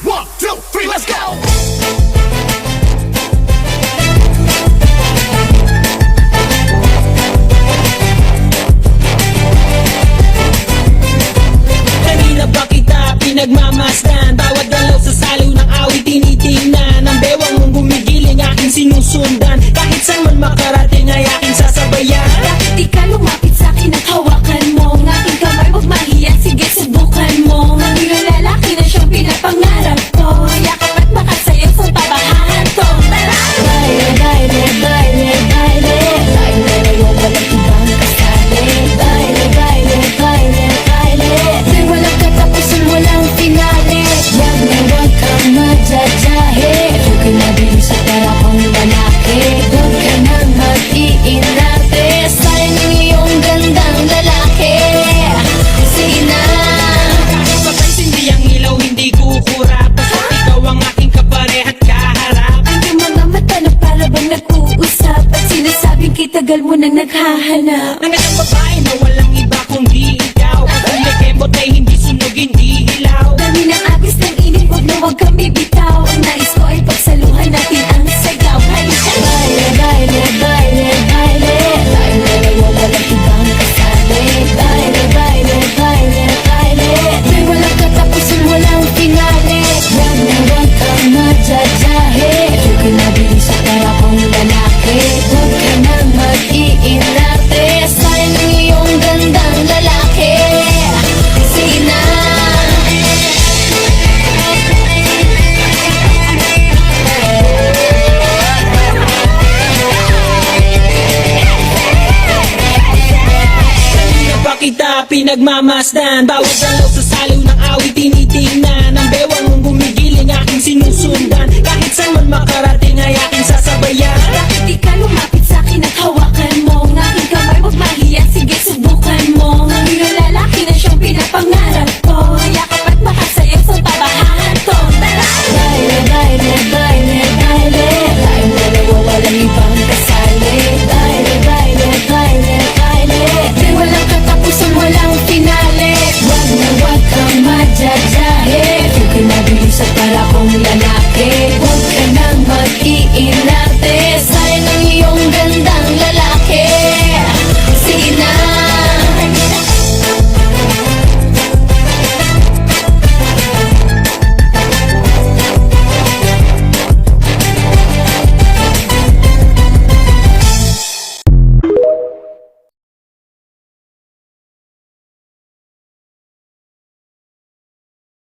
One, two, three, let's go! Kanina ba kita pinagmamasdan? Bawat galaw sa salo ng awit tinitingnan. Ang bewang mong gumigiling aking sinusundan. Kahit saan man makarating ay aking sasabayan. Bakit di ka lumapit sa'kin at hawakan mo ang aking kamay? Huwag mahiya, sige subukan mo. Maging ang lalaki na siyang pinapangarap ko. Yakap at makasayaw sa tabahan ko. Tara! Baile, baile, baile, baile. Baile, walang ibang kasali. Baile, baile, baile, baile. Di walang katapusan, walang finale. Wag na wag kang madyajahe. Huwag ka na bilis at para kong lalaki. Huwag ka na mag-iinarte. Sayang ang iyong gandang lalaki. Sige na. Kahit papansin di ang ilaw hindi kukurap. Basta't ikaw ang aking kaparehat kaharap. Ang iyong mga mata na para bang nag-uusap. At sinasabing kitagal mo nang naghahanap. Ng isang babae na walang iba kundi ikaw. Kung may kembot ay hindi sunog, hindi hilaw. Dami ng agis ng init, huwag na huwag kang bibitaw. Ang nais ko ay pagsaluhan natin ang sayaw. Halika! Baile, baile, baile, baile. Baile, walang ibang kasali. Baile, baile, baile, baile. Di walang katapusan, walang finale. Wag na wag kang madyajahe. Huwag ka na bilis at para kong lalaki. Huwag ka na mag-iinarte. Sayang ang iyong gandang lalaki. Sige na. Kanina ba kita pinagmamasdan? Bawat galaw